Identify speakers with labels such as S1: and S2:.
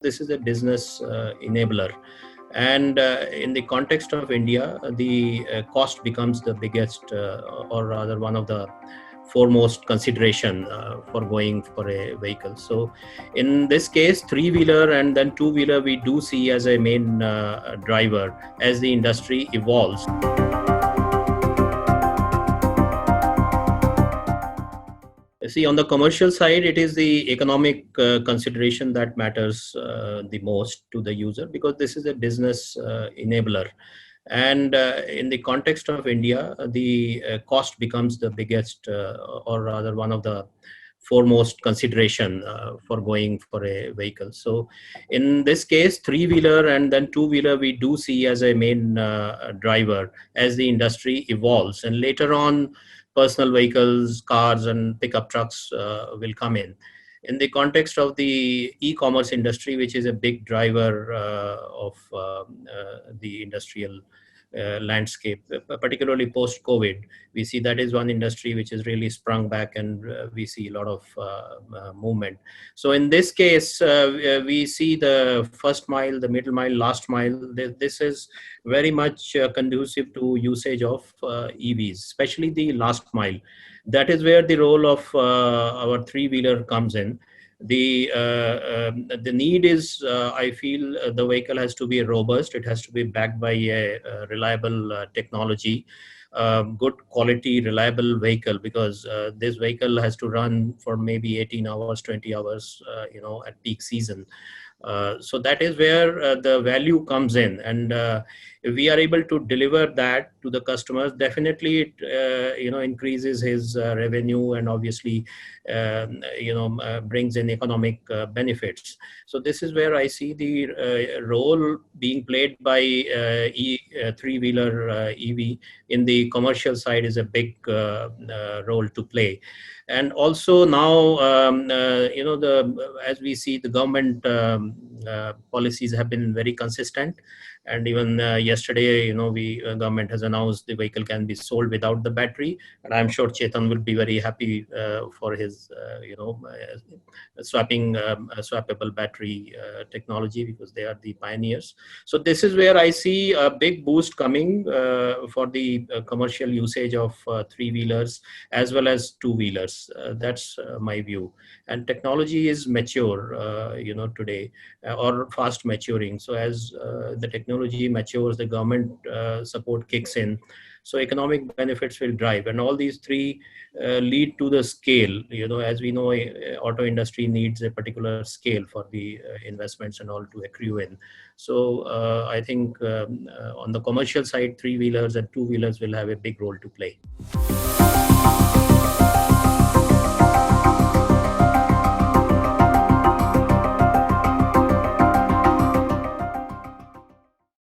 S1: This is a business enabler. And in the context of India, the cost becomes the biggest, or rather one of the foremost consideration for going for a vehicle. So in this case, three-wheeler and then two-wheeler we do see as a main driver as the industry evolves. See, on the commercial side, it is the economic consideration that matters the most to the user, because this is a business enabler. And in the context of India, the cost becomes the biggest, or rather one of the foremost consideration for going for a vehicle. So in this case, three-wheeler and then two-wheeler we do see as a main driver as the industry evolves. And later on, personal vehicles, cars, and pickup trucks will come in. In the context of the e-commerce industry, which is a big driver of the industrial landscape, particularly post-COVID, we see that is one industry which is really sprung back, and we see a lot of movement. So in this case, we see the first mile, the middle mile, last mile. This is very much conducive to usage of EVs, especially the last mile. That is where the role of our three-wheeler comes in. The need is, I feel, the vehicle has to be robust. It has to be backed by a reliable technology, good quality, reliable vehicle, because this vehicle has to run for maybe 18 hours, 20 hours, at peak season. So that is where the value comes in, and if we are able to deliver that to the customers, definitely it increases his revenue, and obviously brings in economic benefits. So this is where I see the role being played by three-wheeler EV in the commercial side is a big role to play. And also now, as we see, the government policies have been very consistent. And even yesterday, government has announced the vehicle can be sold without the battery. And I'm sure Chetan will be very happy for his, swappable battery technology, because they are the pioneers. So this is where I see a big boost coming for the commercial usage of three-wheelers as well as two-wheelers. That's my view. And technology is mature, today, or fast maturing. So as the technology matures, the government support kicks in. So economic benefits will drive, and all these three lead to the scale. As we know, auto industry needs a particular scale for the investments and all to accrue in. So I think on the commercial side, three-wheelers and two-wheelers will have a big role to play.